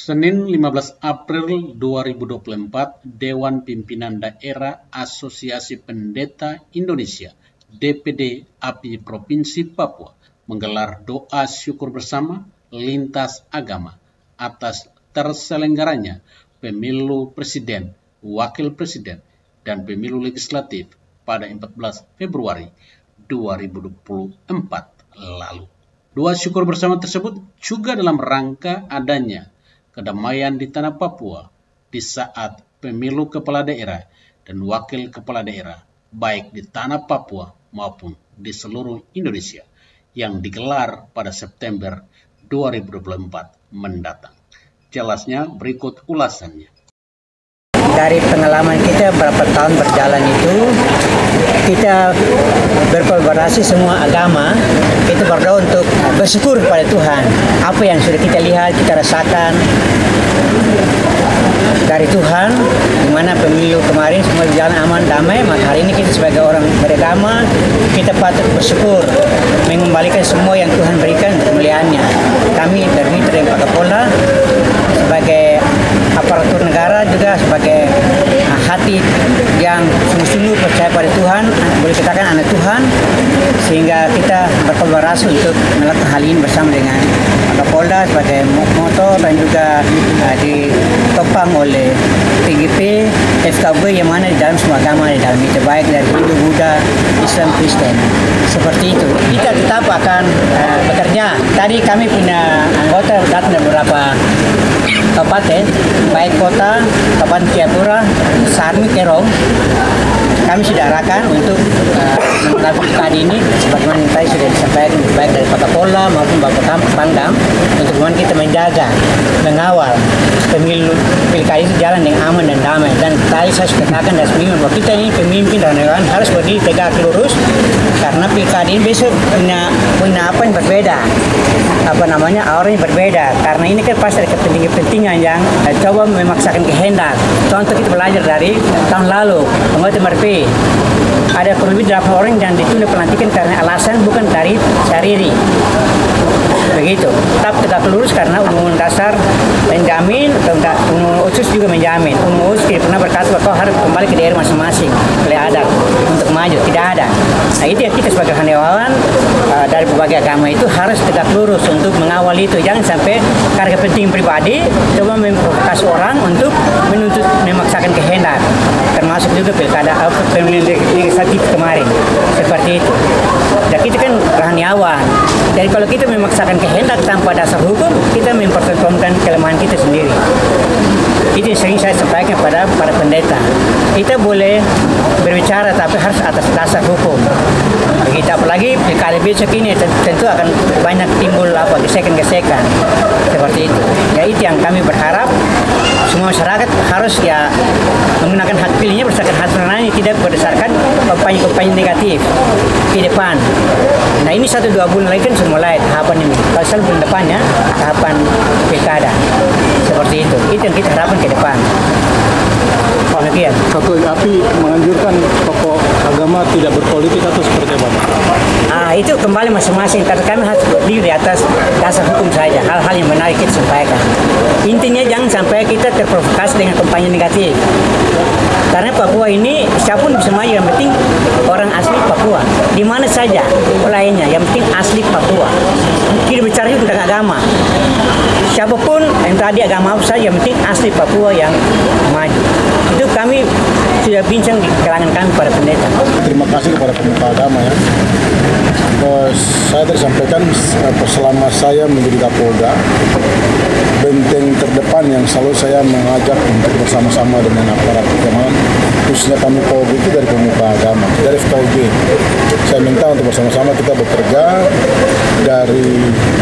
Senin 15 April 2024, Dewan Pimpinan Daerah Asosiasi Pendeta Indonesia (DPD API) Provinsi Papua menggelar doa syukur bersama lintas agama atas terselenggaranya pemilu presiden, wakil presiden, dan pemilu legislatif pada 14 Februari 2024 lalu. Doa syukur bersama tersebut juga dalam rangka adanya kedamaian di tanah Papua di saat pemilu kepala daerah dan wakil kepala daerah baik di tanah Papua maupun di seluruh Indonesia yang digelar pada September 2024 mendatang. Jelasnya berikut ulasannya. Dari pengalaman kita berapa tahun berjalan itu, kita berkolaborasi semua agama, kita berdoa untuk bersyukur kepada Tuhan. Apa yang sudah kita lihat, kita rasakan dari Tuhan, di mana pemilu kemarin semua berjalan aman, damai, maka hari ini kita sebagai orang beragama, kita patut bersyukur, mengembalikan semua yang Tuhan berikan kemuliaannya. Kami terdiri dari Pak Kapolda, sebagai aparatur negara juga sebagai hati yang sungguh-sungguh percaya pada Tuhan, boleh katakan anak Tuhan, sehingga kita berkolaborasi untuk melakukan hal ini bersama dengan Pak Kapolda sebagai motor dan juga ditopang oleh PGP, FKB yang mana di dalam semua agama di dalam itu, baik dari Hindu, Buddha, Islam, Kristen. Seperti itu. Kita tetap akan bekerja. Tadi kami punya anggota datang dari beberapa kabupaten, baik kota, Kabupaten Jayapura, Sarmi, Kerong. Kami sudah arahkan untuk melakukan ini sebagaimana tadi sudah disampaikan baik dari Pak Kapolda maupun Bapak Pangdam untuk bagaimana kita menjaga, mengawal pemilu pilkada itu jalan dengan aman dan damai. Dan tadi saya sudah katakan dan sebelumnya bahwa kita ini pemimpin dan negarawan harus berdiri tegak lurus karena pilkada ini besok punya apa yang berbeda, auranya berbeda karena ini kan pasti ada kepentingan yang coba memaksakan kehendak. Contoh kita belajar dari tahun lalu anggota MRP ada kurang lebih 8 orang yang ditunda pelantikan karena alasan bukan dari syariri. Begitu. Tetap tegak lurus karena Undang-Undang Dasar menjamin, Undang-Undang Otsus juga menjamin. Undang-Undang Otsus tidak pernah berkata bahwa kau harus kembali ke daerah masing-masing oleh adat untuk maju, tidak ada. Nah itu yang kita sebagai karyawan dari berbagai agama itu harus tegak lurus untuk mengawal itu. Jangan sampai karena kepentingan pribadi coba memprovokasi orang untuk menuntut memaksakan kehendak. Termasuk juga pilkada pemilu legislatif kemarin seperti itu. Dan kita kan rohaniawan. Jadi kalau kita memaksakan kehendak tanpa dasar hukum, kita mempertontonkan kelemahan kita sendiri. Itu yang sering saya sampaikan pada para pendeta. Kita boleh berbicara tapi harus atas dasar hukum. Begitu, apalagi pilkada besok ini tentu akan banyak timbul gesekan-gesekan seperti itu. Ya itu yang kami berharap semua masyarakat harus ya menggunakan hak pilihnya berdasarkan hak nurani, tidak berdasarkan kampanye negatif di depan. Nah ini 1-2 bulan lagi kan sudah mulai tahapan ini. Kalau bulan depannya tahapan pilkada seperti itu. Itu yang kita harapkan ke depan. Demikian. Satu API menganjurkan tokoh agama tidak berpolitik atau seperti apa? Itu kembali masing-masing karena kami harus berdiri di atas dasar hukum saja. Hal-hal yang menarik kita sampaikan. Intinya jangan sampai kita terprovokasi dengan kampanye negatif. Karena Papua ini siapapun bisa maju, yang penting orang asli Papua. Di mana saja wilayahnya, yang penting asli Papua. Kita bicara juga tentang agama. Siapapun yang tadi agama apa saja, yang penting asli Papua yang maju. Itu kami sudah bincang di kalangan kami para pendeta. Terima kasih kepada pemuka agama ya. Saya tadi sampaikan selama saya menjadi Kapolda, benteng terdepan yang selalu saya mengajak untuk bersama-sama dengan aparat keamanan, khususnya kami POG itu dari pemuka agama, dari FKUG. Saya minta untuk bersama-sama kita bekerja dari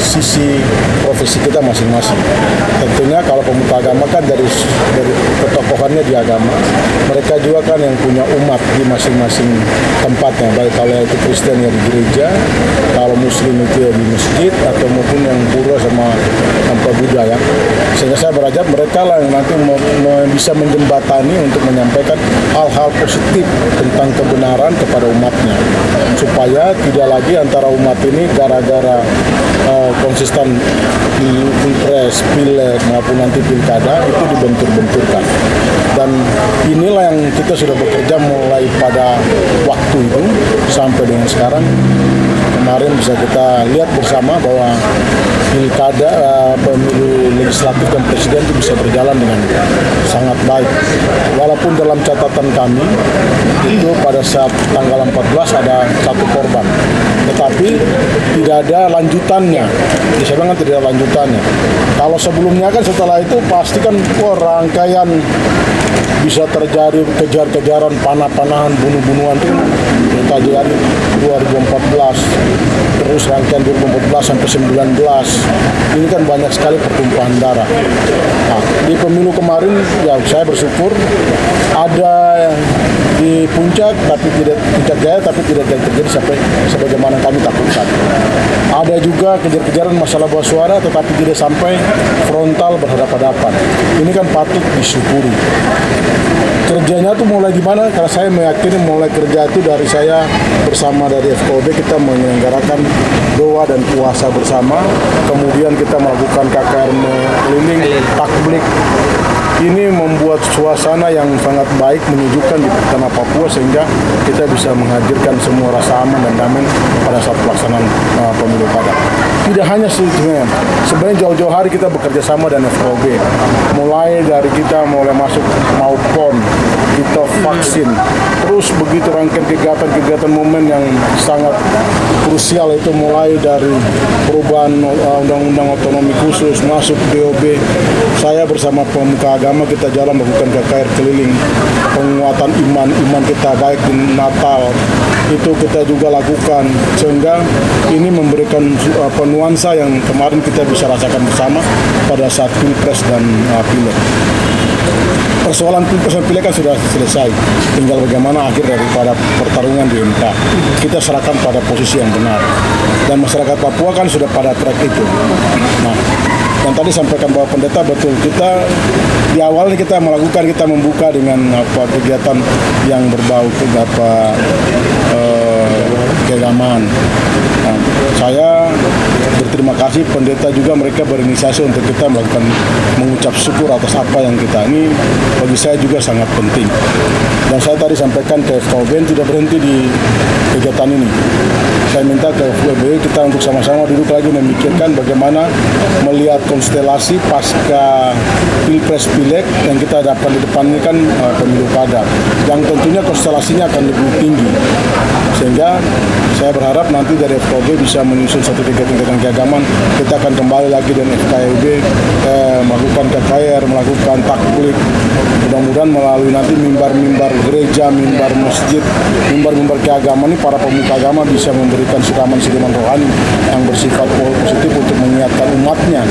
sisi profesi kita masing-masing. Tentunya kalau pemuka agama kan dari ketokohannya di agama, mereka juga kan yang punya umat di masing-masing tempatnya, baik kalau itu Kristen ya di gereja, kalau Muslim itu ya di masjid, atau maupun yang Buddha sama tanpa Buddha ya. Sehingga saya berharap mereka lah yang nanti bisa menjembatani untuk menyampaikan hal-hal positif tentang kebenaran kepada umatnya, supaya tidak lagi antara umat ini gara-gara konsisten di pilpres, pileg maupun nanti pilkada itu dibentur-benturkan. Dan inilah yang kita sudah bekerja mulai pada waktu itu sampai dengan sekarang. Kemarin bisa kita lihat bersama bahwa pilkada, pemilu legislatif dan presiden itu bisa berjalan dengan sangat baik. Walaupun dalam catatan kami itu pada saat tanggal 14 ada 1 korban, tetapi tidak ada lanjutannya. Saya bilang tidak ada lanjutannya. Kalau sebelumnya kan setelah itu pasti kan rangkaian bisa terjadi kejar-kejaran, panah-panahan, bunuh-bunuhan itu kita jadi 2014, terus rangkaian 2014 sampai 19. Ini kan banyak sekali pertumpahan darah. Nah, di pemilu kemarin ya saya bersyukur ada di puncak jaya tapi tidak terjadi sampai sebagaimana kami takutkan. Ada juga kejar-kejaran masalah buah suara tetapi tidak sampai frontal berhadapan-hadapan. Ini kan patut disyukuri. Kerjanya tuh mulai di mana? Karena saya meyakini mulai kerja itu dari saya bersama dari FKUB kita menyelenggarakan doa dan puasa bersama, kemudian kita melakukan KKR keliling, takblik. Ini membuat suasana yang sangat baik, menyejukkan di tanah Papua sehingga kita bisa menghadirkan semua rasa aman dan damai pada saat pelaksanaan pemilu kada. Tidak hanya sebenarnya jauh-jauh hari kita bekerja sama dengan FKUB. Mulai dari kita mulai masuk mau PON, kita vaksin, terus begitu rangkaian kegiatan-kegiatan momen yang sangat krusial itu mulai dari perubahan undang-undang otonomi khusus masuk DOB. Saya bersama pemuka agama kita jalan melakukan KKR keliling, penguatan iman kita baik di Natal itu kita juga lakukan, sehingga ini memberikan nuansa yang kemarin kita bisa rasakan bersama pada saat pilpres dan pileg. Persoalan pilpres dan pileg kan sudah selesai, tinggal bagaimana akhir daripada pertarungan di MK. Kita serahkan pada posisi yang benar, dan masyarakat Papua kan sudah pada track itu. Nah, yang tadi sampaikan bahwa pendeta betul, kita di awal kita membuka dengan kegiatan yang berbau keagamaan. Nah, saya berterima kasih pendeta juga, mereka berinisiasi untuk kita mengucap syukur atas apa yang kita ini, bagi saya juga sangat penting. Dan saya tadi sampaikan ke FKUB tidak berhenti di kegiatan ini. Saya minta ke FKUB kita untuk sama-sama duduk lagi memikirkan bagaimana melihat konstelasi pasca pilpres pileg yang kita dapat di depan ini kan pemilu kada, yang tentunya konstelasinya akan lebih tinggi, sehingga saya berharap nanti dari FKUB bisa menyusun satu kegiatan keagamaan. Kita akan kembali lagi dengan FKUB melakukan KKR, melakukan takblik, mudah-mudadan melalui nanti mimbar-mimbar gereja, mimbar masjid, mimbar-mimbar keagamaan ini para pemuka agama bisa memberikan siraman-siraman rohani yang bersifat positif untuk mengingatkan umatnya.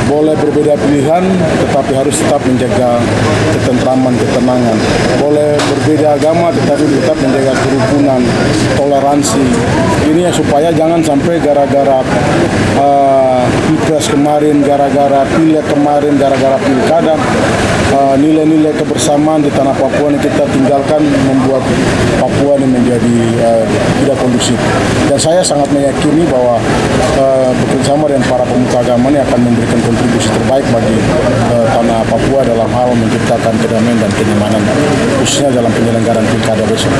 Boleh berbeda pilihan, tetapi harus tetap menjaga ketentraman, ketenangan. Boleh berbeda agama, tetapi tetap menjaga kerukunan, toleransi. Ini ya supaya jangan sampai gara-gara pilpres kemarin, gara-gara pileg kemarin, gara-gara pilkada, nilai-nilai kebersamaan di tanah Papua ini kita tinggalkan, membuat Papua ini menjadi tidak kondusif. Dan saya sangat meyakini bahwa bekerjasama dengan para pemuka agama ini akan memberikan kontribusi terbaik bagi tanah Papua dalam hal menciptakan kedamaian dan kenyamanan, khususnya dalam penyelenggaraan pilkada besok.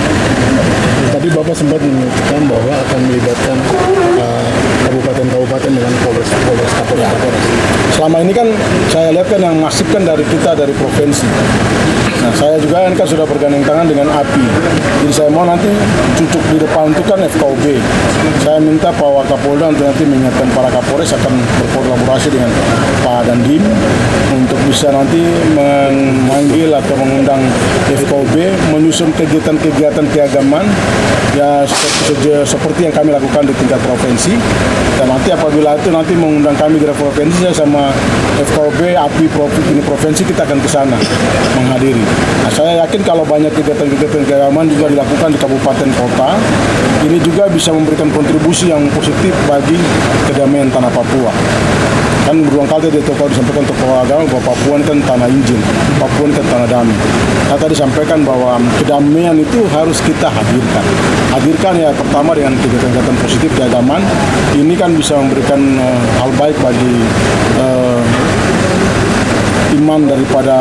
Tadi Bapak sempat menyebutkan bahwa akan melibatkan kabupaten-kabupaten dengan Polres Kapolres. Selama ini kan saya lihat kan yang masif kan dari kita, dari provinsi. Nah, saya juga kan sudah bergandeng tangan dengan API. Jadi saya mau nanti cucuk di depan itu kan FKUB. Saya minta Pak Wakapolda untuk nanti mengingatkan para Kapolres akan berkolaborasi dengan Pak Dandim untuk bisa nanti memanggil atau mengundang FKUB menyusun kegiatan-kegiatan keagamaan ya seperti yang kami lakukan di tingkat provinsi. Dan nanti apabila itu nanti mengundang kami di provinsi, saya sama FKB, API provinsi kita akan ke sana menghadiri. Nah, saya yakin kalau banyak kegiatan-kegiatan keagamaan juga dilakukan di kabupaten kota, ini juga bisa memberikan kontribusi yang positif bagi kedamaian tanah Papua. Kan berulang kali disampaikan tokoh agama bahwa Papua ini kan tanah injil, Papua ini kan tanah damai. Nah, tadi disampaikan bahwa kedamaian itu harus kita hadirkan. Hadirkan ya pertama dengan kegiatan-kegiatan positif keagamaan. Ini kan bisa memberikan hal baik bagi iman daripada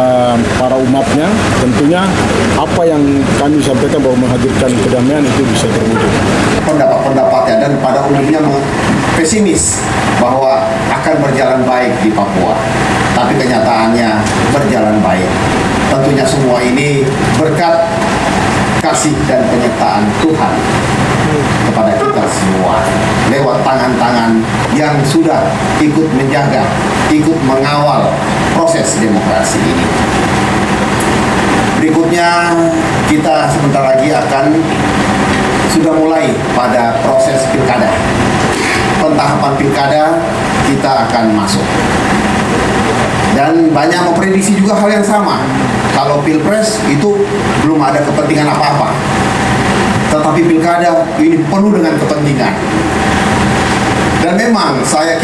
para umatnya. Tentunya apa yang kami sampaikan bahwa menghadirkan kedamaian itu bisa terwujud. Pendapat-pendapatnya dan pada umumnya pesimis bahwa akan berjalan baik di Papua, tapi kenyataannya berjalan baik. Tentunya semua ini berkat kasih dan penyertaan Tuhan kepada kita semua lewat tangan-tangan yang sudah ikut menjaga, ikut mengawal proses demokrasi ini. Berikutnya kita sebentar lagi sudah mulai pada proses pilkada. Pentahapan pilkada kita akan masuk. Dan banyak memprediksi juga hal yang sama. Kalau pilpres itu belum ada kepentingan apa-apa. Tetapi pilkada ini penuh dengan kepentingan. Dan memang saya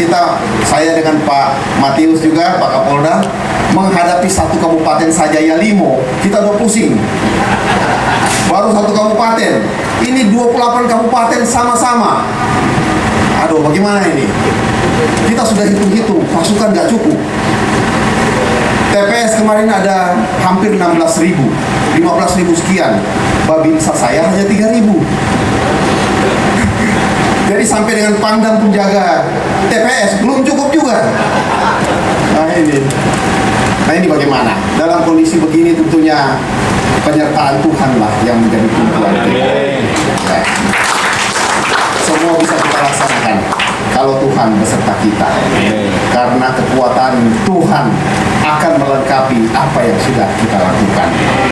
dengan Pak Matius juga, Pak Kapolda, menghadapi satu kabupaten saja Yalimo, kita udah pusing. Baru satu kabupaten, ini 28 kabupaten sama-sama. Aduh, bagaimana ini? Kita sudah hitung-hitung, pasukan nggak cukup. TPS kemarin ada hampir 16.000, 15.000 sekian. Babinsa saya hanya 3.000. Jadi sampai dengan Pangdam penjaga TPS belum cukup juga. Nah ini bagaimana? Dalam kondisi begini tentunya penyertaan Tuhanlah yang menjadi tumpuan kita. Ya. Semua bisa kita laksanakan kalau Tuhan beserta kita. Karena kekuatan Tuhan akan melengkapi apa yang sudah kita lakukan.